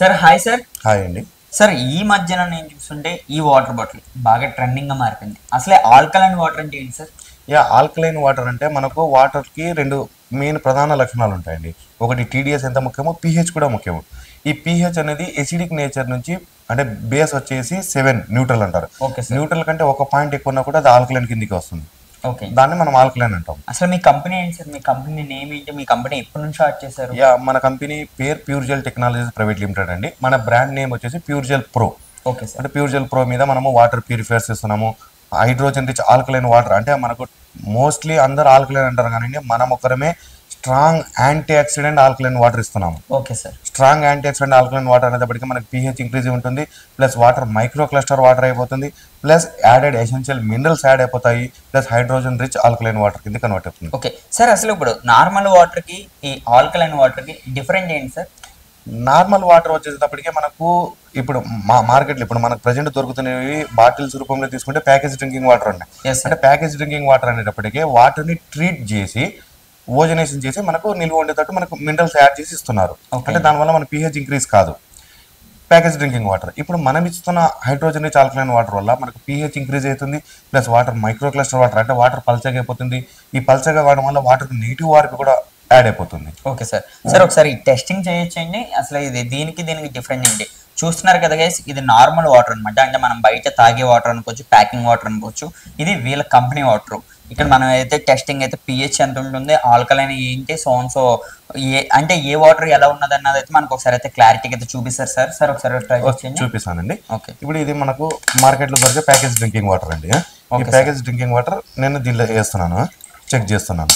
Sir hi sir. Hi అండి. Sir ఈ మధ్యన నేను చూస్తుంటే ఈ వాటర్ బాటిల్ బాగా ట్రెండింగ్ గా మారిపోయింది. అసలే ఆల్కలైన్ వాటర్ అంటే ఏంటి సార్? ఆల్కలైన్ వాటర్ అంటే మనకు వాటర్కి రెండు మెయిన్ ప్రధాన లక్షణాలు ఉంటాయండి. ఒకటి టీడీఎస్ ఎంత ముఖ్యమో పీహెచ్ కూడా ముఖ్యము. ఈ పీహెచ్ అనేది ఎసిడిక్ నేచర్ నుంచి అంటే బేస్ వచ్చేసి 7 న్యూట్రల్ అంటారు. న్యూట్రల్ కంటే ఒక పాయింట్ ఎక్కువ ఉన్నా కూడా అది ఆల్కలైన్ కిందికి వస్తుంది. ఓకే, దాన్ని మనం ఆల్కలైన్ అంటాం. అసలు మీ కంపెనీ ఏంటి సార్? మీ కంపెనీ నేమ్ ఏంటి? మీ కంపెనీ ఎప్పటి నుంచి స్టార్ట్ చేశారు? మన కంపెనీ పేరు Pure Gel Technologies Private Limited అండి. మన బ్రాండ్ నేమ్ వచ్చేసి Pure Gel Pro. Okay sir. అంటే ప్యూర్ జెల్ ప్రో మీద మనము వాటర్ ప్యూరిఫైర్స్ ఇస్తున్నాము. హైడ్రోజన్ రిచ్ ఆల్కలైన్ వాటర్ అంటే మనకు మోస్ట్లీ అందరు ఆల్కలైన్ అంటారు కానీ మనం ఒకరమే strong antioxidant alkaline water ఇస్తున్నాము. Okay sir. Strong antioxidant alkaline water అనేటప్పటికీ మనకి పీహెచ్ ఇంక్రీజ్ ఉంటుంది, plus water micro cluster water అయిపోతుంది, plus added essential minerals add అయిపోతాయి, plus hydrogen rich alkaline water కింద కన్వర్ట్ అవుతుంది. ఓకే సార్, అసలు ఇప్పుడు నార్మల్ వాటర్ కి ఈ ఆల్కలైన్ వాటర్ కి డిఫరెంట్ ఏంటి సార్? నార్మల్ వాటర్ వచ్చేటప్పటికే మనకు ఇప్పుడు మార్కెట్లో ఇప్పుడు మనకు ప్రజెంట్ దొరుకుతున్నవి బాటిల్స్ రూపంలో తీసుకుంటే ప్యాకేజ్ డ్రింకింగ్ వాటర్ ఉన్నాయి. అంటే ప్యాకేజ్ డ్రింకింగ్ వాటర్ అనేటప్పటికే వాటర్ని ట్రీట్ చేసి ఓజనేషన్ చేసి మనకు నిల్వ ఉండేటట్టు మనకు మినరల్స్ యాడ్ చేసి ఇస్తున్నారు. అంటే దానివల్ల మన పీహెచ్ ఇంక్రీజ్ కాదు ప్యాకేజ్ డ్రింకింగ్ వాటర్. ఇప్పుడు మనం ఇస్తున్న హైడ్రోజన్ రిచ్ ఆల్కలైన్ వాటర్ వల్ల మనకు పీహెచ్ ఇంక్రీజ్ అవుతుంది, plus water micro cluster water అంటే వాటర్ పల్చగా అయిపోతుంది. ఈ పల్చగా వాడడం వల్ల వాటర్ నెగిటివ్ వార్క్ కూడా యాడ్ అయిపోతుంది. Okay sir. సార్ ఒకసారి టెస్టింగ్ చేయొచ్చండి. అసలు ఇది దీనికి డిఫరెంట్ ఏంటి? చూస్తున్నారు కదా గైస్, ఇది నార్మల్ వాటర్ అనమాట. అంటే మనం బయట తాగే వాటర్ అనుకోవచ్చు, ప్యాకింగ్ వాటర్ అనుకోవచ్చు. ఇది వీళ్ళ కంపెనీ వాటర్. ఇక్కడ మనం అయితే టెస్టింగ్ అయితే పిహెచ్ ఎంత ఉంటుంది, ఆల్కలైన్ ఏంటి, సో అంటే ఏ వాటర్ ఎలా ఉన్నది అన్నది అయితే మనకు ఒకసారి అయితే క్లారిటీగా అయితే చూపిస్తారు సార్. సార్ ఒకసారి ట్రై చేయండి. చూపిస్తానండి. ఓకే, ఇప్పుడు ఇది మనకు మార్కెట్లో దొరికే ప్యాకేజ్ డ్రింకింగ్ వాటర్ అండి. ఈ ప్యాకేజ్ డ్రింకింగ్ వాటర్ నేను దీంట్లో వేస్తున్నాను, చెక్ చేస్తున్నాను.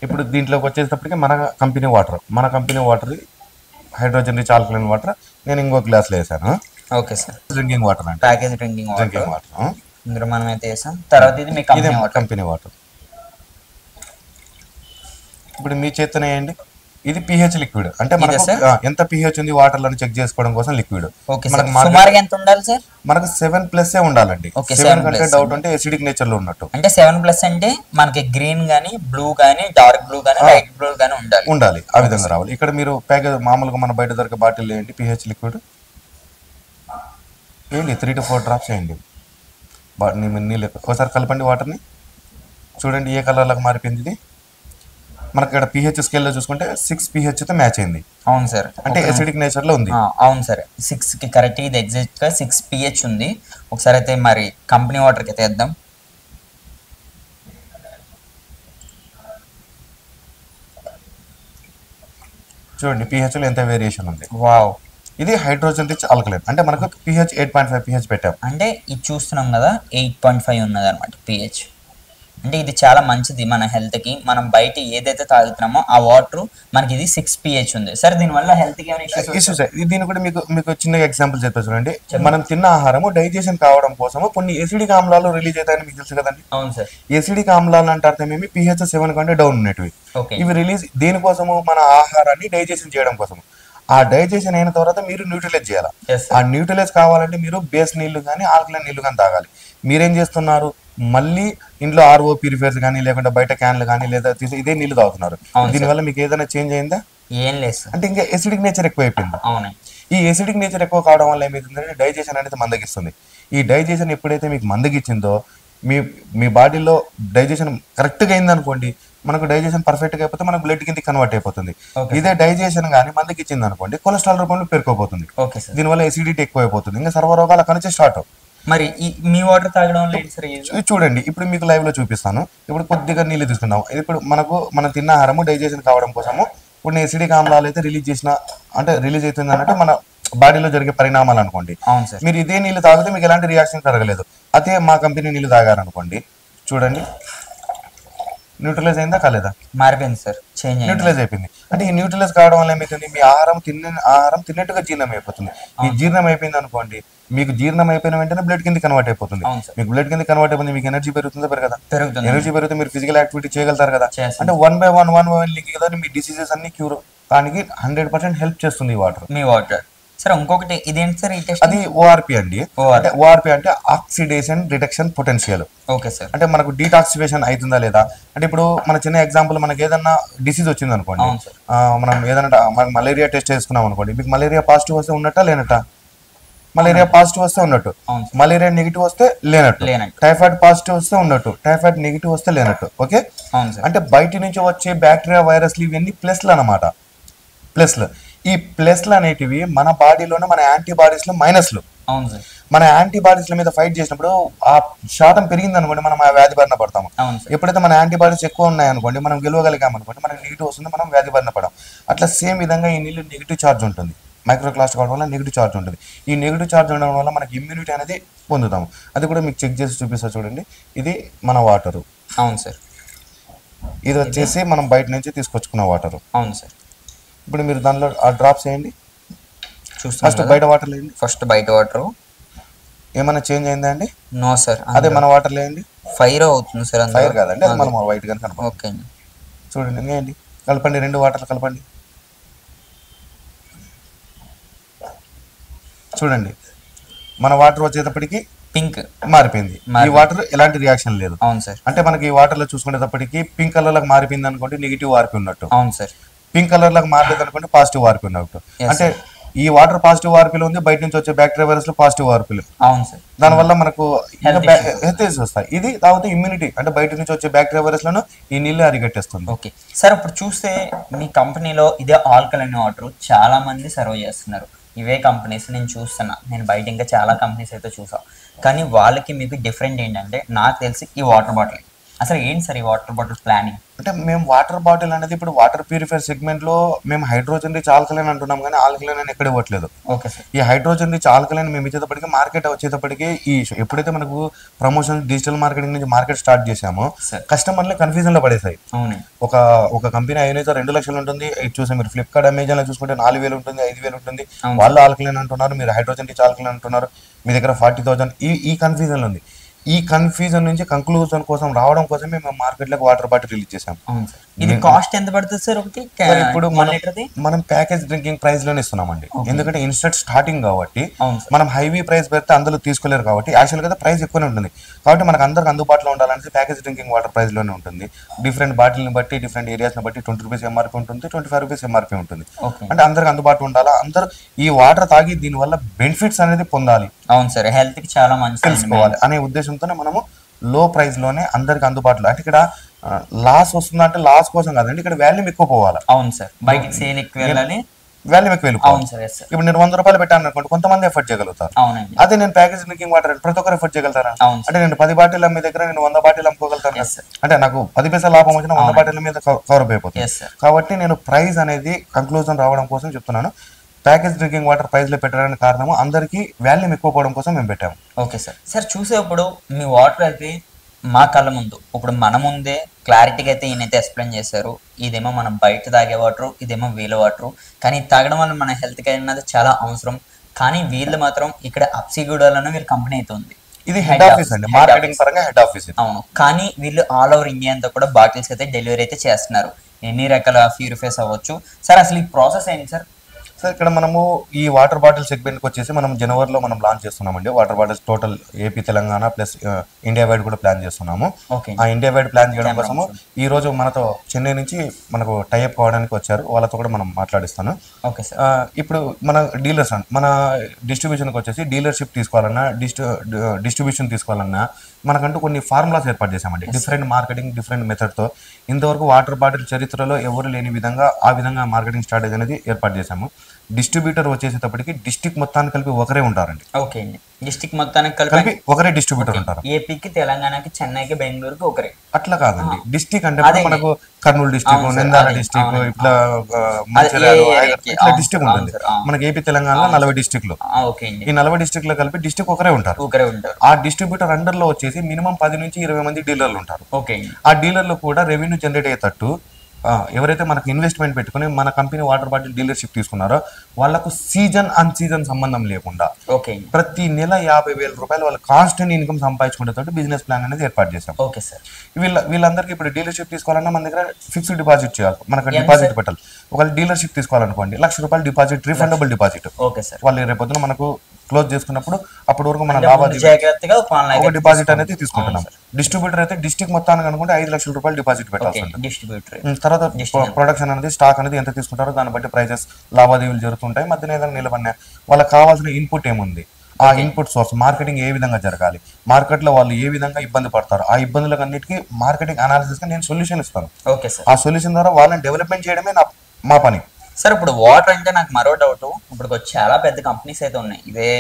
ఇప్పుడు దీంట్లోకి వచ్చేటప్పటికి మన company water hydrogen rich alkaline water నేను ఇంకో గ్లాస్లో వేసాను. Okay sir. డ్రింకింగ్ వాటర్ అంటే ప్యాకేజ్ డ్రింకింగ్ వాటర్ ఇందులో మనం అయితే వేసాం. తర్వాత ఇది మీ కంపెనీ వాటర్. ఇప్పుడు మీ చేతనే వేయండి. ఇది పిహెచ్ లిక్విడ్ అంటే మనకు ఎంత పిహెచ్ ఉంది వాటర్ అని చెక్ చేసుకోవడం కోసం లిక్విడ్. సుమారుగా ఎంత ఉండాలి సార్? మనకు 7+ ఉండాలండి. 7 కంటే డౌట్ అంటే ఎసిడిక్ నేచర్ లో ఉన్నట్టు. అంటే 7+ అంటే మనకి గ్రీన్ గానీ, బ్లూ గానీ, డార్క్ బ్లూ గానీ, లైట్ బ్లూ గానీ ఉండాలి. ఆ విధంగా రావాలి. ఇక్కడ మీరు ప్యాకేజ్ మామూలుగా మన బయట దొరికే బాటిల్ వేయండి, పిహెచ్ లిక్విడ్ వేయండి, 3 to 4 డ్రాప్స్ వేయండి. నీళ్ళు ఒకసారి కలపండి వాటర్ని. చూడండి ఏ కలర్లకు మారిపోయింది ఇది. మనకి ఇక్కడ పిహెచ్ స్కేల్లో చూసుకుంటే 6 pH తో మ్యాచ్ అయింది. అవును సార్. అంటే ఎసిడిక్ నేచర్ లో ఉంది. అవును సార్, 6 కి కరెక్ట్. ఇది ఎగ్జాక్ట్ గా 6 pH ఉంది. ఒకసారి అయితే మరి కంపెనీ వాటర్ కి అయితే వేద్దాం. చూడండి పిహెచ్ లో ఎంత వేరియేషన్ ఉంది. వావ్. ఇది హైడ్రోజన్ రిచ్ ఆల్కలైన్ అంటే మనకు పిహెచ్ 8.5 pH పెట్టాం. అంటే ఇది చూస్తున్నాం కదా 8.5 ఉన్నది అనమాట పిహెచ్. అంటే ఇది చాలా మంచిది మన హెల్త్ కి. మనం బయట ఏదైతే తాగుతున్నామో ఆ వాటర్ మనకి ఇది 6 pH ఉంది. సార్ దీనివల్ల హెల్త్ కి ఏమైనా ఇష్యూస్? దీని కూడా మీకు చిన్న ఎగ్జాంపుల్ చెప్పారు చూడండి. మనం తిన్న ఆహారము డైజెషన్ కావడం కోసము కొన్ని ఎసిడిక్ ఆమ్లాలు రిలీజ్ అవుతాయని మీకు తెలుసు కదండి. అవును సార్. ఎసిడిక్ ఆమ్లాలు అంటే అర్థం ఏమి? పిహెచ్ 7 కంటే డౌన్ ఉన్నట్టువి. ఇవి రిలీజ్ దేనికోసము? మన ఆహారాన్ని డైజెషన్ చేయడం కోసము. ఆ డైజెషన్ అయిన తర్వాత మీరు న్యూట్రలైజ్ చేయాలి. ఆ న్యూట్రలైజ్ కావాలంటే మీరు బేస్ నీళ్లు కానీ ఆల్కలైన్ నీళ్లు కానీ తాగాలి. మీరేం చేస్తున్నారు? మళ్ళీ ఇంట్లో ఆర్ఓ ప్యూరిఫైర్స్ కానీ లేకుంటే బయట క్యాన్లు కానీ లేదా తీసి ఇదే నీళ్లు తాగుతున్నారు. దీనివల్ల మీకు ఏదైనా చేంజ్ అయిందా? ఏం లేదు. అంటే ఇంకా ఎసిడిక్ నేచర్ ఎక్కువ అయిపోయింది. అవును. ఈ ఎసిడిక్ నేచర్ ఎక్కువ కావడం వల్ల ఏమైతుందంటే డైజెషన్ అనేది మందగిస్తుంది. ఈ డైజెషన్ ఎప్పుడైతే మీకు మందగిచ్చిందో మీ బాడీలో డైజెషన్ కరెక్ట్గా అయిందనుకోండి, మనకు డైజెషన్ పర్ఫెక్ట్గా అయిపోతే మనకు బ్లడ్ కింద కన్వర్ట్ అయిపోతుంది. ఇదే డైజెషన్ కానీ మందగిచ్చింది అనుకోండి, కొలెస్ట్రాల్ రూపంలో పెరిగిపోతుంది. దీనివల్ల ఎసిడిటీ ఎక్కువ అయిపోతుంది. ఇంకా సర్వరోగాలు అక్కడి నుంచి స్టార్ట్. మరి మీ వాటర్ తాగడం చూడండి, ఇప్పుడు మీకు లైవ్ లో చూపిస్తాను. ఇప్పుడు కొద్దిగా నీళ్ళు తీసుకుందాం. ఇప్పుడు మన తిన్న ఆహారము డైజెషన్ కావడం కోసము కొన్ని ఎసిడిక్ ఆమ్లాలు అయితే రిలీజ్ అవుతుంది అన్నట్టు మన బాడీలో జరిగే పరిణామాలు అనుకోండి. మీరు ఇదే నీళ్ళు తాగితే మీకు ఎలాంటి రియాక్షన్ జరగలేదు. అదే మా కంపెనీ నీళ్ళు తాగారనుకోండి, చూడండి న్యూట్రలైజ్ అయిందా కాలేదా? మారిపోయింది సార్, న్యూట్రలైజ్ అయిపోయింది. అంటే ఈ న్యూట్రలైజ్ కావడం వల్ల ఏమవుతుంది? మీ ఆహారం తిన్నట్టుగా జీర్ణం అయిపోతుంది. ఈ జీర్ణం అయిపోయింది అనుకోండి, మీకు జీర్ణం అయిపోయిన వెంటనే బ్లడ్ కింద కన్వర్ట్ అయిపోతుంది. మీకు బ్లడ్ కింద కన్వర్ట్ అయిపోతుంది, మీకు ఎనర్జీ పెరుగుతుందా పెరగదా? ఎనర్జీ పెరిగితే మీరు ఫిజికల్ యాక్టివిటీ చేయగలుగుతారు కదా. అంటే 1 by 1 లింక్ కదా మీ డిసీజెస్ అన్ని క్యూర్ దానికి 100% హెల్ప్ చేస్తుంది ఈ వాటర్. మీ వాటర్ సార్ ఇంకొకటి ఇదేంటి సార్ ఈ టెస్ట్? అది ఓఆర్పి అండి. అంటే ఓఆర్పి అంటే oxidation reduction potential. Okay sir. అంటే మనకు డీటాక్సిఫికేషన్ అవుతుందా లేదా అంటే ఇప్పుడు మన చిన్న ఎగ్జాంపుల్ మనకి ఏదన్నా డిసీజ్ వచ్చింది అనుకోండి, మనం ఏదన్నా మనకు మలేరియా టెస్ట్ చేసుకున్నాం అనుకోండి, మీకు మలేరియా పాజిటివ్ వస్తే ఉన్నట్టా లేనట్టా? మలేరియా పాజిటివ్ వస్తే ఉన్నట్టు, మలేరియా నెగిటివ్ వస్తే లేనట్టు, టైఫాయిడ్ పాజిటివ్ వస్తే ఉన్నట్టు, టైఫాయిడ్ నెగిటివ్ వస్తే లేనట్టు. ఓకే, అంటే బయట నుంచి వచ్చే బ్యాక్టీరియా వైరస్లు ఇవన్నీ ప్లస్లు అనమాట. ప్లస్లు, ఈ ప్లస్లు అనేటివి మన బాడీలోనే మన యాంటీబాడీస్ లో మైనస్లు. మన యాంటీబాడీస్ల మీద ఫైట్ చేసినప్పుడు ఆ శాతం పెరిగింది అనుకోండి, మనం ఆ వ్యాధి బారిన పడతాము. ఎప్పుడైతే మన యాంటీబాడీస్ ఎక్కువ ఉన్నాయనుకోండి, మనం గెలవగలిగాం అనుకోండి, మనకు నెగిటివ్ వస్తుంది, మనం వ్యాధి బారిన పడాం. అట్లా సేమ్ విధంగా ఈ నీళ్ళు నెగిటివ్ ఛార్జ్ ఉంటుంది. మైక్రోక్లాస్ట్ కావడం వల్ల నెగిటివ్ ఛార్జ్ ఉంటుంది. ఈ నెగిటివ్ ఛార్జ్ ఉండడం వల్ల మనకి ఇమ్యూనిటీ అనేది పొందుతాము. అది కూడా మీకు చెక్ చేసి చూపిస్తా చూడండి. ఇది మన వాటరు. అవును సార్. ఇది వచ్చేసి మనం బయట నుంచి తీసుకొచ్చుకున్న వాటరు. అవును సార్. ఇప్పుడు మీరు దానిలో ఆ డ్రాప్స్ వేయండి. ఫస్ట్ బయట వాటర్ లేండి. ఫస్ట్ బయట వాటర్ ఏమైనా చేంజ్ అయిందా అండి? No sir. అదే మన వాటర్ లేండి. ఫైర్ అవుతుంది సార్. ఫైర్ కాదండి, అది మనం వైట్ గా కనపడుతుంది. ఓకే అండి. చూడండి, ఇంకేంటి కలపండి, రెండు వాటర్లు కలపండి. చూడండి, మన వాటర్ వచ్చేటప్పటికి పింక్ మారిపోయింది. ఈ వాటర్ ఎలాంటి రియాక్షన్ లేదు. అవును సార్. అంటే మనకి ఈ వాటర్ లో చూసుకునేటప్పటికి పింక్ కలర్ లాగా మారిపోయింది అనుకోండి, నెగిటివ్ ఆర్పి ఉన్నట్టు. అవును సార్. పింక్ కలర్ లాగా మారలేదు అనుకోండి, పాజిటివ్ ఆర్పి ఉన్నట్టు. అంటే ఈ వాటర్ పాజిటివ్ ఆర్పీలో ఉంది, బయట నుంచి వచ్చే బ్యాక్టీరియా వైరస్ లో పాజిటివ్ ఆర్పీలు. అవును సార్. దానివల్ల మనకు హెల్త్ ఇష్యూస్ వస్తాయి. ఇది తాగితే ఇమ్యూనిటీ, అంటే బయట నుంచి వచ్చే బ్యాక్టీరియా వైరస్ లను ఈ నీళ్ళు అరిగట్టేస్తుంది. Okay sir. ఇప్పుడు చూస్తే మీ కంపెనీలో ఇదే ఆల్కలైన్ వాటర్ చాలా మంది సర్వ్ చేస్తున్నారు. ఇవే కంపెనీస్ నేను చూస్తున్నా, నేను బయట ఇంకా చాలా కంపెనీస్ అయితే చూసా. కానీ వాళ్ళకి మీకు డిఫరెంట్ ఏంటంటే, నాకు తెలిసి ఈ వాటర్ బాటిల్. అసలు ఏంటి సార్ ఈ వాటర్ బాటిల్ ప్లానింగ్? అంటే మేము వాటర్ బాటిల్ అనేది ఇప్పుడు వాటర్ ప్యూరిఫైర్ సెగ్మెంట్ లో మేము హైడ్రోజన్ రిచ్ ఆల్కలైన్ అంటున్నాం, కానీ ఆల్కలైన్ అని ఎక్కడ ఇవ్వట్లేదు. Okay sir. ఈ హైడ్రోజన్ రిచ్ ఆల్కలైన్ మేము ఇచ్చేటప్పటికి మార్కెట్ వచ్చేటప్పటికి ఈ ఎప్పుడైతే మనకు ప్రమోషన్ డిజిటల్ మార్కెటింగ్ నుంచి మార్కెట్ స్టార్ట్ చేసామో కస్టమర్లు కన్ఫ్యూజన్ లో పడేసాయి. ఒక కంపెనీ అయినైతే 2 లక్షలు ఉంటుంది, చూసాం మీరు ఫ్లిప్కార్ట్ అమెజాన్ లో చూసుకుంటే 4,000 ఉంటుంది, 5,000 ఉంటుంది. వాళ్ళు ఆల్కలైన్ అంటున్నారు, మీరు హైడ్రోజన్ రిచ్ ఆల్కలైన్ అంటున్నారు, మీ దగ్గర 40,000. ఈ కన్ఫ్యూజన్ ఉంది. ఈ కన్ఫ్యూజన్ నుంచి కంక్లూజన్ కోసం రావడం కోసం మేము మార్కెట్ లోకి వాటర్ బాటిల్ రిలీజ్ చేసాం. ఇది కాస్ట్ ఎంత పడుతుంది సార్ ఒకటి? ఇప్పుడు మనం ప్యాకేజ్ డ్రింకింగ్ ప్రైస్ లోనే ఇస్తున్నామండి. ఎందుకంటే ఇన్స్టెంట్ స్టార్టింగ్ కాబట్టి మనం హైవీ ప్రైస్ పెడితే అందరూ తీసుకోలేరు కాబట్టి యాక్చువల్ గా ప్రైస్ ఎక్కువనే ఉంటుంది. కాబట్టి మనకు అందరికి అందుబాటులో ఉండాలంటే ప్యాకేజ్ డ్రింకింగ్ వాటర్ ప్రైస్ లోనే ఉంటుంది. డిఫరెంట్ బాటిల్ ని బట్టి, డిఫరెంట్ ఏరియాస్ ని బట్టి 20 రూపీస్ ఎంఆర్పీ ఉంటుంది, 25 రూపీస్ ఎంఆర్పీ ఉంటుంది. అంటే అందరికి అందుబాటులో ఉండాలా, అందరూ ఈ వాటర్ తాగి దీని వల్ల బెనిఫిట్స్ అనేది పొందాలి. అవును సార్, హెల్త్ కి చాలా మంచి తెలుసుకోవాలి అనే ఉద్దేశంతోనే మనము లో ప్రైస్ లోనే అందరికి అందుబాటులో. అంటే ఇక్కడ లాస్ వస్తుందా అంటే లాస్ కోసం కాదండి, ఇక్కడ వాల్యూమ్ ఎక్కువ పోవాలి. అవును సార్, బయటికి సేల్ ఎక్కువ వెళ్ళాలి, వాల్యూమ్ ఎక్కువ వెళ్ళిపోవాలి. ఇప్పుడు నేను 100 రూపాయలు పెట్టాను అనుకోండి, కొంతమంది ఎఫర్ట్ చేయగలుగుతారు. అదే నేను ప్యాకేజ్ డ్రింకింగ్ వాటర్ ప్రతి ఒక్కరు ఎఫర్ట్ చేయగలుగుతారా? అంటే నేను 10 బాటిల్ అమ్మే దగ్గర నేను 100 బాటిల్ అమ్ముకోగలుగుతాను. అంటే నాకు 10 పైసలు లాభం వచ్చిన 100 బాటిల్ మీద కవర్ అయిపోతుంది. కాబట్టి నేను ప్రైస్ అనేది కంక్లూజన్ రావడం కోసం చెప్తున్నాను. ప్యాకేజ్ డ్రింకింగ్ వాటర్ ప్రైస్ లో పెట్టడానికి కారణము అందరికి వాల్యూమ్ ఎక్కువ పోవడం కోసం మేము పెట్టాము. Okay sir. సార్ చూసేప్పుడు మీ వాటర్ అయితే మా కళ్ళ ముందు, ఇప్పుడు మన ముందే క్లారిటీగా అయితే ఈయనైతే ఎక్స్ప్లెయిన్ చేశారు. ఇదేమో మనం బయట తాగే వాటర్, ఇదేమో వీళ్ళ వాటర్. కానీ తాగడం వల్ల మన హెల్త్కి అయినది చాలా అవసరం. కానీ వీళ్ళు మాత్రం ఇక్కడ అప్సిగూడలోనే వీళ్ళ కంపెనీ అయితే ఉంది. ఇది హెడ్ ఆఫీస్ అండి, మార్కెటింగ్ పరంగా హెడ్ ఆఫీస్. అవును, కానీ వీళ్ళు ఆల్ ఓవర్ ఇండియా అంతా కూడా బాటిల్స్ అయితే డెలివరీ అయితే చేస్తున్నారు. ఎన్ని రకాల ప్యూరిఫైస్ అవ్వచ్చు. సార్ అసలు ఈ ప్రాసెస్ ఏంటి సార్? సార్ ఇక్కడ మనము ఈ వాటర్ బాటిల్ సెగ్మెంట్కి వచ్చేసి మనం జనవరిలో మనం లాంచ్ చేస్తున్నామండి. Water bottles total AP, Telangana plus India wide కూడా ప్లాన్ చేస్తున్నాము. ఆ ఇండియా వైడ్ ప్లాన్ చేయడం కోసము ఈ రోజు మనతో చెన్నై నుంచి మనకు టైఅప్ కావడానికి వచ్చారు, వాళ్ళతో కూడా మనం మాట్లాడిస్తాను. Okay sir. ఇప్పుడు మన డీలర్స్ మన డిస్ట్రిబ్యూషన్కి వచ్చేసి డీలర్షిప్ తీసుకోవాలన్నా, డిస్ట్రిబ్యూషన్ తీసుకోవాలన్నా మనకంటూ కొన్ని ఫార్ములాస్ ఏర్పాటు చేశామండి. డిఫరెంట్ మార్కెటింగ్, డిఫరెంట్ మెథడ్తో ఇంతవరకు వాటర్ బాటిల్ చరిత్రలో ఎవరు లేని విధంగా ఆ విధంగా మార్కెటింగ్ స్ట్రాటజీ అనేది ఏర్పాటు చేశాము. డిస్ట్రిబ్యూటర్ వచ్చేసేటప్పటికి డిస్ట్రిక్ట్ మొత్తానికి కలిపి ఒకరే ఉంటారండి. ఓకే అండి, డిస్ట్రిక్ట్ మొత్తానికి కలిపి ఒకరే డిస్ట్రిబ్యూటర్ ఉంటారు. ఏపీకి, తెలంగాణకి, చెన్నైకి, బెంగళూరుకి ఒకరే. అట్లా కాదండి, డిస్ట్రిక్ట్ అంటే మనకు కర్నూలు డిస్ట్రిక్ట్, నంద్యాల డిస్ట్రిక్ట్, ఇట్లా ఇట్లా డిస్ట్రిక్ట్ ఉంటుంది. మనకి ఏపీ, తెలంగాణలో 40 డిస్ట్రిక్ట్లు. ఈ 40 డిస్ట్రిక్ట్ లో కలిపి డిస్ట్రిక్ట్ ఒకరే ఉంటారు. ఆ డిస్ట్రిబ్యూటర్ అండర్ లో వచ్చేసి మినిమం 10 నుంచి 20 మంది డీలర్లు ఉంటారు. ఓకే. ఆ డీలర్లు కూడా రెవెన్యూ జనరేట్ అయ్యేటట్టు ఎవరైతే మనకు ఇన్వెస్ట్మెంట్ పెట్టుకుని మన కంపెనీ వాటర్ బాటిల్ డీలర్షిప్ తీసుకున్నారో వాళ్ళకు సీజన్ అన్ సీజన్ సంబంధం లేకుండా ఓకే ప్రతి నెల 50,000 రూపాయలు వాళ్ళ కాన్స్టెంట్ ఇన్కమ్ సంపాదించుకునేటట్టు బిజినెస్ ప్లాన్ అనేది ఏర్పాటు చేశాం. Okay sir. వీళ్ళందరికీ ఇప్పుడు డీలర్షిప్ తీసుకోవాలన్నా మన దగ్గర ఫిక్స్డ్ డిపాజిట్ చేయాలి, మనకు డిపాజిట్ పెట్టాలి. ఒకవేళ డీలర్షిప్ తీసుకోవాలనుకోండి ₹1,00,000 deposit, refundable deposit. Okay sir. వాళ్ళు రేపొద్దున మనకు క్లోజ్ చేసుకున్నప్పుడు అప్పటి వరకు మన లావాదేవీ ఒక డిపాజిట్ అనేది తీసుకుంటున్నాం. డిస్ట్రిబ్యూటర్ అయితే డిస్ట్రిక్ట్ మొత్తానికి అనుకుంటే ₹5,00,000 డిపాజిట్ పెట్టాల్సి ఉంటుంది. తర్వాత ప్రొడక్షన్ అనేది స్టాక్ అనేది ఎంత తీసుకుంటారో దాన్ని బట్టి ప్రైజెస్ లావాదేవీలు జరుగుతుంటాయి. మధ్యన ఏదైనా నిలబడినా వాళ్ళకి కావాల్సిన ఇన్పుట్ ఏముంది, ఆ ఇన్పుట్ సోర్స్ మార్కెటింగ్ ఏ విధంగా జరగాలి, మార్కెట్ లో వాళ్ళు ఏ విధంగా ఇబ్బంది పడతారు, ఆ ఇబ్బందులకు అన్నిటికీ మార్కెటింగ్ అనాలిసిస్ గా నేను సొల్యూషన్ ఇస్తాను. Okay sir. ఆ సొల్యూషన్ ద్వారా వాళ్ళని డెవలప్మెంట్ చేయడమే మా పని. సార్ ఇప్పుడు వాటర్ అంటే నాకు మరో డౌట్, ఇప్పుడు చాలా పెద్ద కంపెనీస్ అయితే ఉన్నాయి ఇదే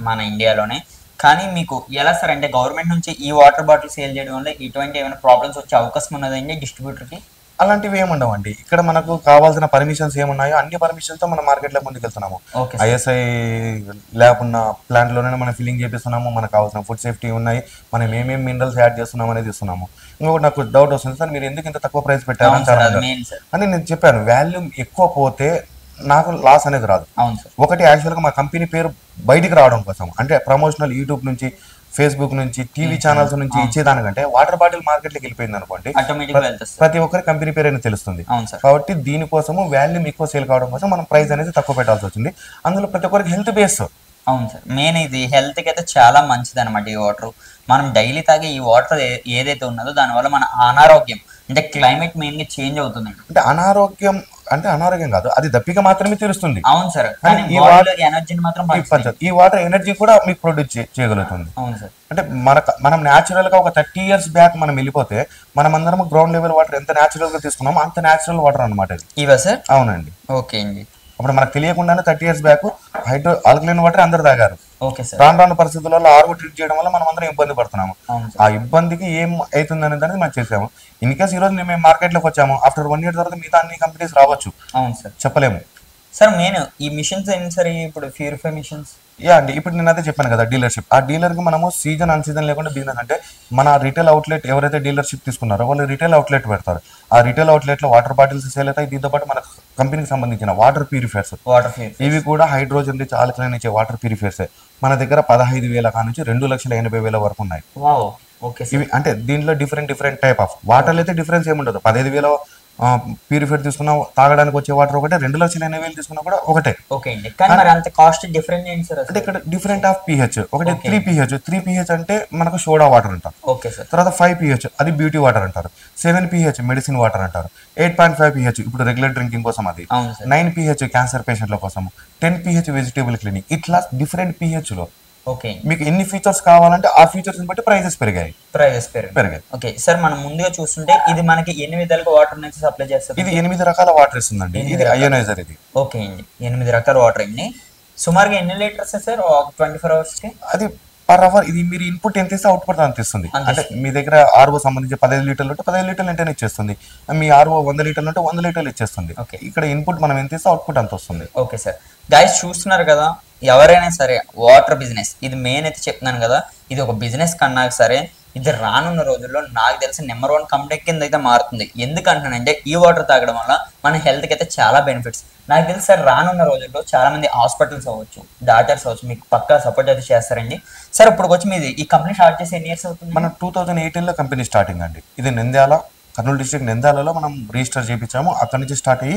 మన ఇండియాలోనే, కానీ మీకు ఎలా సార్ అంటే గవర్నమెంట్ నుంచి ఈ వాటర్ బాటిల్ సేల్ చేయడం వల్ల ఇటువంటి ఏమైనా ప్రాబ్లమ్స్ వచ్చే అవకాశం ఉన్నదండి డిస్ట్రిబ్యూటర్కి? అలాంటివి ఏముండవండి. ఇక్కడ మనకు కావాల్సిన పర్మిషన్స్ ఏమున్నాయో అన్ని పర్మిషన్స్ తో మనం మార్కెట్ లో ముందుకెళ్తున్నాము. ఐఎస్ఐ ల్యాబ్ ఉన్న ప్లాంట్ లోనే మనం ఫిల్లింగ్ చేపిస్తున్నాము, మనకు కావాల్సిన ఫుడ్ సేఫ్టీ ఉన్నాయి, మనం ఏమేమి మినరల్స్ యాడ్ చేస్తున్నాం అనేది ఇస్తున్నాము. ఇంకొకటి నాకు డౌట్ వస్తుంది, సార్ మీరు ఎందుకు ఇంత తక్కువ ప్రైస్ పెట్టారని అని నేను చెప్పాను. వాల్యూమ్ ఎక్కువ పోతే నాకు లాస్ అనేది రాదు. ఒకటి యాక్చువల్గా మా కంపెనీ పేరు బయటికి రావడం కోసం, అంటే ప్రమోషనల్ యూట్యూబ్ నుంచి, ఫేస్బుక్ నుంచి, టీవీ ఛానల్స్ నుంచి ఇచ్చేదానికంటే వాటర్ బాటిల్ మార్కెట్లోకి వెళ్ళిపోయింది అనుకోండి, ప్రతి ఒక్కరి కంపెనీ పేరు అనేది తెలుస్తుంది. కాబట్టి దీనికోసము వాల్యూమ్ ఎక్కువ సేల్ కావడం కోసం మనం ప్రైస్ అనేది తక్కువ పెట్టాల్సి వచ్చింది. అందులో ప్రతి ఒక్కరికి హెల్త్ బేస్. అవును సార్, మెయిన్ ఇది హెల్త్కి అయితే చాలా మంచిది అనమాట ఈ వాటర్. మనం డైలీ తాగే ఈ వాటర్ ఏదైతే ఉన్నదో దానివల్ల మన అనారోగ్యం అంటే క్లైమేట్ మెయిన్ గా చేంజ్ అవుతుంది. అంటే అనారోగ్యం కాదు, అది దప్పిక మాత్రమే తీరుస్తుంది. అవును సార్, ఎనర్జీని మాత్రం ఈ వాటర్ ఎనర్జీ కూడా మీకు ప్రొడ్యూస్ చేయగలుగుతుంది. అవును సార్. అంటే మనం న్యాచురల్ గా ఒక 30 years బ్యాక్ మనం వెళ్ళిపోతే మనం అందరం గ్రౌండ్ లెవెల్ వాటర్ ఎంత న్యాచురల్ గా తీసుకున్నామో అంత న్యాచురల్ వాటర్ అనమాట ఇది. ఇవా సార్? అవునండి. ఓకే అండి. అప్పుడు మనకు తెలియకుండానే 30 years బ్యాక్ ఆల్కలైన్ వాటర్ అందరు తాగారు. రాను పరిస్థితులలో ఆర్ఓ ట్రీట్ చేయడం వల్ల మనం అందరం ఇబ్బంది పడుతున్నాము. ఆ ఇబ్బందికి ఏం అవుతుంది అనేది మనం చేసాము. ఇన్ కేస్ ఈ రోజు మేము మార్కెట్ లోకి వచ్చాము, ఆఫ్టర్ 1 year తర్వాత మిగతా అన్ని కంపెనీస్ రావచ్చు. అవును సార్, చెప్పలేము సార్. మెయిన్ ఈ మిషన్స్ ఏంటి సార్, ఇప్పుడు ప్యూరిఫై మిషన్స్? అండి, ఇప్పుడు నేను అదే చెప్పాను కదా, డీలర్షిప్. ఆ డీలర్ కి మనము సీజన్ అన్ సీజన్ లేకుండా బిజినెస్ అంటే మన రిటైల్ అవుట్లెట్ ఎవరైతే డీలర్షిప్ తీసుకున్నారో వాళ్ళు రిటైల్ అవుట్లెట్ పెడతారు. ఆ రిటైల్ అవుట్లెట్ లో వాటర్ బాటిల్స్ సేల్ అవుతాయి. దీంతో పాటు మన కంపెనీకి సంబంధించిన వాటర్ ప్యూరిఫైర్స్, ఇవి కూడా హైడ్రోజన్ రిచ్ ఆల్కలైన్ ఇచ్చే వాటర్ ప్యూరిఫైర్స్ మన దగ్గర 15,000 నుంచి 2,80,000 వరకు ఉన్నాయి. ఇవి అంటే దీంట్లో డిఫరెంట్ టైప్ ఆఫ్ వాటర్ అయితే డిఫరెన్స్ ఏముండదు. 15,000 ప్యూరిఫైర్ తీసుకున్నా తాగడానికి వచ్చే వాటర్ ఒకటే, 2,80,000 తీసుకున్నా కూడా ఒకటే. అంటే ఇక్కడ డిఫరెంట్ ఆఫ్ pH. ఒకటి 3 pH అంటే మనకు సోడా వాటర్ అంటారు. తర్వాత 5 pH అది బ్యూటీ వాటర్ అంటారు. 7 pH మెడిసిన్ వాటర్ అంటారు. 8.5 pH ఇప్పుడు రెగ్యులర్ డ్రింకింగ్ కోసం అది. 9 pH క్యాన్సర్ పేషెంట్ల కోసం. 10 pH వెజిటేబుల్ క్లీనింగ్. ఇట్లా డిఫరెంట్ pH లో మీకు ఎన్ని ఫీచర్స్ కావాలంటే ఆ ఫీచర్స్ బట్టి ప్రైజెస్ పెరిగాయి. ఓకే సార్, మనం ముందుగా చూస్తుంటే ఇది మనకి ఎన్ని విధాలుగా వాటర్ నుంచి సప్లై చేస్తుంది? ఇది 8 రకాల వాటర్ ఇస్తుందండి. ఇది అయోనైజర్. ఇది ఓకే అండి, 8 రకాల వాటర్ అండి. సుమారుగా ఎన్ని లీటర్స్ సార్ 24 hours కి? అది పర్ అవర్. ఇది మీరు ఇన్పుట్ ఎంత ఇస్తే అవుట్పుట్ అంత ఇస్తుంది. అంటే మీ దగ్గర ఆర్ఓ సంబంధించి 15 లీటర్లు ఉంటే 15 లీటర్లు వెంటనే ఇచ్చేస్తుంది. మీ ఆర్ఓ 100 లీటర్లు ఉంటే 100 లీటర్లు ఇచ్చేస్తుంది. ఇక్కడ ఇన్పుట్ మనం ఎంత ఇస్తే అవుట్పుట్ అంత వస్తుంది. Okay sir. గైస్ చూస్తున్నారు కదా, ఎవరైనా సరే వాటర్ బిజినెస్ ఇది మెయిన్ అయితే చెప్తున్నాను కదా, ఇది ఒక బిజినెస్ కన్నా సరే ఇది రానున్న రోజుల్లో నాకు తెలిసి నెంబర్ 1 కంపెనీ కింద అయితే మారుతుంది. ఎందుకంటానంటే ఈ వాటర్ తాగడం వల్ల మన హెల్త్కి అయితే చాలా బెనిఫిట్స్. నాకు తెలిసి సార్ రానున్న రోజుల్లో చాలా మంది హాస్పిటల్స్ అవ్వచ్చు, డాక్టర్స్ అవ్వచ్చు, మీకు పక్కా సపోర్ట్ అయితే చేస్తారండి. సార్ ఇప్పుడు వచ్చి మీది ఈ కంపెనీ స్టార్ట్ చేసి ఎన్ని ఇయర్స్ అవుతుంది? మనం 2018లో కంపెనీ స్టార్టింగ్ అండి. ఇది నంద్యాల, కర్నూలు డిస్ట్రిక్ట్ నంద్యాలలో మనం రిజిస్టర్ చేయించాము. అక్కడి నుంచి స్టార్ట్ అయ్యి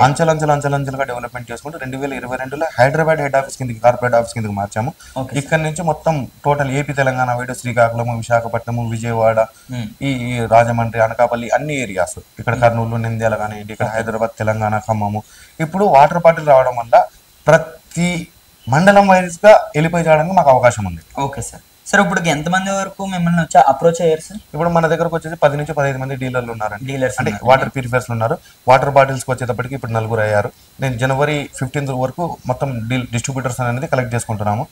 అంచెలంచెలుగా డెవలప్మెంట్ చేసుకుంటూ 2022లో హైదరాబాద్ హెడ్ ఆఫీస్ కిందకి, కార్పొరేట్ ఆఫీస్ కిందకి మార్చాము. ఇక్కడ నుంచి మొత్తం total AP, Telangana wide Srikakulam, Visakhapatnam, Vijayawada, ఈ రాజమండ్రి, అనకాపల్లి అన్ని ఏరియాస్, ఇక్కడ కర్నూలు, నంద్యాల కానీ, ఇక్కడ హైదరాబాద్, తెలంగాణ, ఖమ్మము. ఇప్పుడు వాటర్ బాటిల్ రావడం వల్ల ప్రతి మండలం వైజ్ గా వెళ్ళిపోయి చేయడానికి మాకు అవకాశం ఉంది. Okay sir. సార్ ఇప్పుడు ఎంతమంది వరకు మిమ్మల్ని వచ్చి అప్రోచ్ అయ్యారు సార్? ఇప్పుడు మన దగ్గరకు వచ్చేసి 10 నుంచి 15 మంది డీలర్లు ఉన్నారండి. అంటే వాటర్ ప్యూరిఫైర్స్ ఉన్నారు. వాటర్ బాటిల్స్ వచ్చేటప్పటికి ఇప్పుడు 4 అయ్యారు. నేను January 15th వరకు మొత్తం డిస్ట్రిబ్యూటర్స్ అనేది కలెక్ట్ చేసుకుంటున్నాము.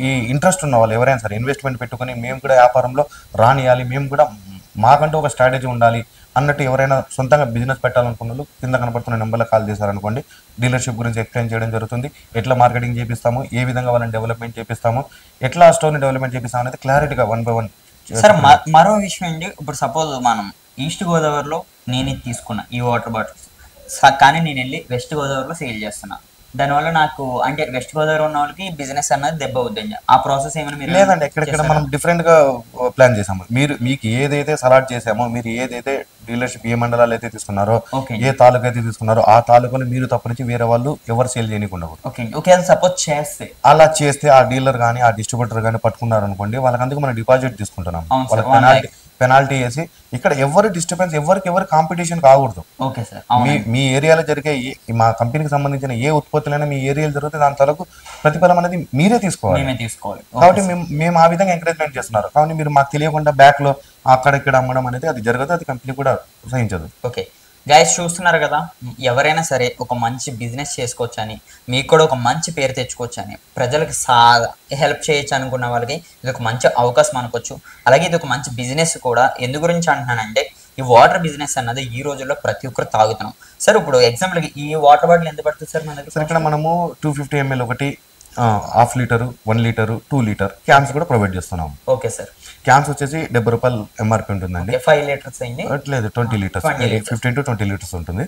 ఈ ఇంట్రెస్ట్ ఉన్న వాళ్ళు ఎవరైనా సరే ఇన్వెస్ట్మెంట్ పెట్టుకుని మేము కూడా వ్యాపారంలో రానియాలి, మేము కూడా మాకంటూ ఒక స్ట్రాటజీ ఉండాలి అన్నట్టు ఎవరైనా సొంతంగా బిజినెస్ పెట్టాలనుకున్న కింద కనపడుతున్న నెంబర్లో కాల్ చేశారనుకోండి, డీలర్షిప్ గురించి ఎక్స్ప్లెయిన్ చేయడం జరుగుతుంది. ఎట్లా మార్కెటింగ్ చేపిస్తాము, ఏ విధంగా వాళ్ళని డెవలప్మెంట్ చేపిస్తాము, ఎట్లా స్టోర్ని డెవలప్మెంట్ చేపిస్తాము అనేది క్లారిటీగా 1 by 1 సార్ మరో విషయం అండి, ఇప్పుడు సపోజ్ మనం ఈస్ట్ గోదావరిలో నేను ఇది తీసుకున్నా ఈ వాటర్ బాటిల్స్, కానీ నేను వెళ్ళి వెస్ట్ గోదావరిలో సేల్ చేస్తున్నా, దానివల్ల నాకు అంటే వెస్ట్ గోదావరి ఉన్న వాళ్ళకి బిజినెస్ అన్నది దెబ్బ అవుతుంది. ఆ ప్రాసెస్ ఏమైనా మీరు లేదండి, ఎక్కడెక్కడ మనం డిఫరెంట్ గా ప్లాన్ చేసాము. మీకు ఏదైతే సలాట్ చేసామో, మీరు ఏదైతే డీలర్షిప్ ఏ మండలాలు అయితే తీసుకున్నారో, ఏ తాలూకా అయితే తీసుకున్నారో, ఆ తాలూకాని మీరు తప్పనించి వేరే వాళ్ళు ఎవరు సేల్ చేయకుండా సపోజ్ చేస్తే అలా చేస్తే ఆ డీలర్ కానీ ఆ డిస్ట్రిబ్యూటర్ కానీ పట్టుకున్నారు అనుకోండి, వాళ్ళకి అందుకు మనం డిపాజిట్ తీసుకుంటున్నాం. వాళ్ళకి పెనాల్టీ వేసి ఇక్కడ ఎవరు డిస్టర్బెన్స్ ఎవరు కాంపిటీషన్ కాకూడదు. మీ ఏరియాలో జరిగే మా కంపెనీకి సంబంధించిన ఏ ఉత్పత్తులైనా మీ ఏరియాలో జరిగితే దాని తరకు ప్రతిఫలం అనేది మీరే తీసుకోవాలి. కాబట్టి మేము ఆ విధంగా ఎంకరేజ్మెంట్ చేస్తున్నారు. కాబట్టి మీరు మాకు తెలియకుండా బ్యాక్ లో అక్కడిక్కడ అమ్మడం అనేది అది జరగదు, అది కంపెనీ కూడా సహించదు. ఓకే గైస్, చూస్తున్నారు కదా, ఎవరైనా సరే ఒక మంచి బిజినెస్ చేసుకోవచ్చు అని, మీకు కూడా ఒక మంచి పేరు తెచ్చుకోవచ్చు అని, ప్రజలకు హెల్ప్ చేయొచ్చు అనుకున్న వాళ్ళకి ఇది ఒక మంచి అవకాశం అనుకోవచ్చు. అలాగే ఇది ఒక మంచి బిజినెస్ కూడా. ఎందు గురించి అంటున్నానంటే ఈ వాటర్ బిజినెస్ అన్నది ఈ రోజుల్లో ప్రతి ఒక్కరు తాగుతున్నాం. సార్ ఇప్పుడు ఎగ్జాంపుల్కి ఈ వాటర్ బాటిల్ ఎంత పడుతుంది సార్ మన దగ్గర? ఇక్కడ మనము 250 ml ఒకటి, 1/2 లీటరు, 1 లీటరు, 2 లీటర్ క్యాన్స్ కూడా ప్రొవైడ్ చేస్తున్నాం. Okay sir. క్యాన్స్ వచ్చేసి 70 రూపాయలు ఎంఆర్పి ఉంటుందండి. 5 లీటర్స్ అయింది లేదు 20 లీటర్స్, 15 to 20 లీటర్స్ ఉంటుంది.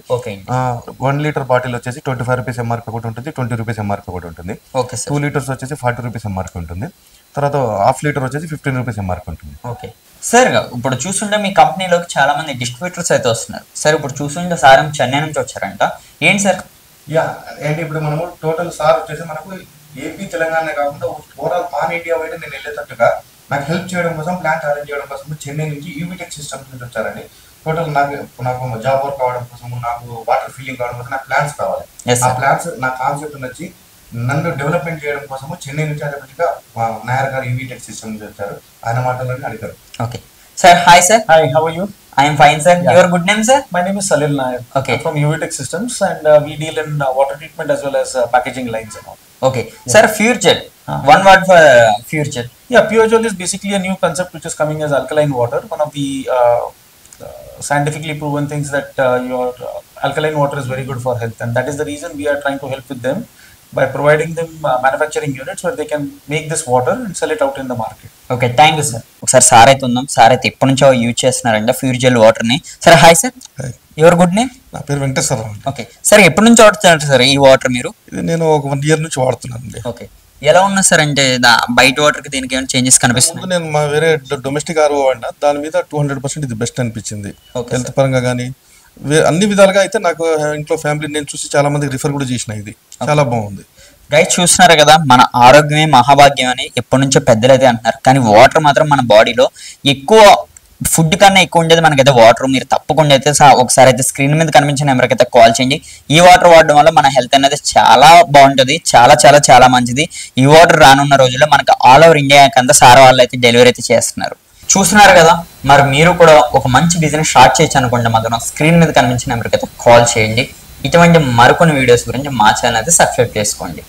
1 లీటర్ బాటిల్ వచ్చేసి 25 రూపీస్ ఎంఆర్పి ఒకటి ఉంటుంది, 20 రూపీస్ ఎంఆర్పి ఒకటి ఉంటుంది. 2 లీటర్స్ వచ్చేసి 40 రూపీస్ ఎంఆర్పి ఉంటుంది. తర్వాత 1/2 లీటర్ వచ్చేసి 15 రూపీస్ ఎంఆర్పి ఉంటుంది. ఓకే సార్, ఇప్పుడు చూస్తుంటే మీ కంపెనీలోకి చాలా మంది డిస్ట్రిబ్యూటర్స్ అయితే వస్తున్నారు సార్. ఇప్పుడు చూస్తుంటే సార్ చెన్నై నుంచి వచ్చారంట, ఏంటి సార్? ఏంటి ఇప్పుడు మనము టోటల్ సార్ వచ్చేసి మనకు ఏపీ తెలంగాణ కాకుండా ఓవరాల్ పాన్ ఇండియా వైడ్ నేను వెళ్ళేటట్టుగా నాకు హెల్ప్ చేయడం కోసం, ప్లాంట్ అరేంజ్ చేయడం కోసం చెన్నై నుంచి ఈవీటెక్ సిస్టమ్స్ నుంచి వచ్చారండి. టోటల్ నాకు జాబ్ వర్క్ కావడం కోసం, నాకు వాటర్ ఫిల్లింగ్ కావడం కోసం నాకు ప్లాన్స్ కావాలి. ఆ ప్లాన్స్ నా కాన్సెప్ట్ నచ్చి నన్ను డెవలప్మెంట్ చేయడం కోసం చెన్నై నుంచి ఆటోమేటిక్గా నాయర్ గారు ఈవీటెక్ సిస్టమ్ నుంచి వచ్చారు. ఆయన మాటల్లోనే అడిగారు. Okay sir. Hi sir. Hi, how are you? I am fine, sir. Yeah. Your good name, sir? My name is Salil Nair. Okay. I'm from UVTech Systems, and we deal in water treatment as well as packaging lines and all. Okay. Yeah. Sir, FureJet. One word for FureJet. Yeah, PureJet is basically a new concept which is coming as alkaline water. One of the scientifically proven things that your alkaline water is very good for health, and that is the reason we are trying to help with them by providing them manufacturing units where they can make this water and sell it out in the market. Okay, thank you, sir. ఒకసారి sir అయితే ఉందాం. Sir అయితే ఎప్పటి నుంచో use చేస్తున్నారంట ఫ్యూర్జెల్ water ని. Sir hi sir. Your good name? నా పేరు వెంకటేశ్వర. ఓకే సార్, ఎప్పటి నుంచి వాడుతున్నారు సార్ ఈ వాటర్ మీరు? ఇది నేను ఒక 1 year నుంచి వాడుతున్నానండి. ఓకే, ఎలా ఉన్నా సార్ అంటే బయట వాటర్ కి దీనికి ఏమైనా చేంజెస్ కనిపిస్తుంది? నేను మా వేరే డొమెస్టిక్ ఆర్ఓ వాడినా, దాని మీద 200% ఇది బెస్ట్ అనిపించింది. హెల్త్ పరంగా కానీ అన్ని విధాలుగా అయితే నాకు ఇంట్లో ఫ్యామిలీ నేను చూసి చాలా మందికి రిఫర్ కూడా చేసిన, ఇది చాలా బాగుంది. గైస్ చూస్తున్నారు కదా, మన ఆరోగ్యమే మహాభాగ్యం అని ఎప్పటి నుంచో పెద్దలు అయితే అంటున్నారు. కానీ వాటర్ మాత్రం మన బాడీలో ఎక్కువ, ఫుడ్ కన్నా ఎక్కువ ఉండేది మనకైతే వాటర్. మీరు తప్పకుండా అయితే ఒకసారి అయితే స్క్రీన్ మీద కనిపించిన నెంబర్కి కాల్ చేయండి. ఈ వాటర్ వాడడం వల్ల మన హెల్త్ అనేది చాలా బాగుంటుంది, చాలా చాలా చాలా మంచిది. ఈ వాటర్ రానున్న రోజుల్లో మనకు ఆల్ ఓవర్ ఇండియాకి అంతా సార్ వాళ్ళు అయితే డెలివరీ అయితే చేస్తున్నారు. చూస్తున్నారు కదా, మరి మీరు కూడా ఒక మంచి బిజినెస్ స్టార్ట్ చేయొచ్చు అనుకుంటే మాత్రం స్క్రీన్ మీద కనిపించిన నెంబర్కి అయితే కాల్ చేయండి. ఇటువంటి మరికొన్ని వీడియోస్ గురించి మా ఛానల్ అయితే సబ్స్క్రైబ్ చేసుకోండి.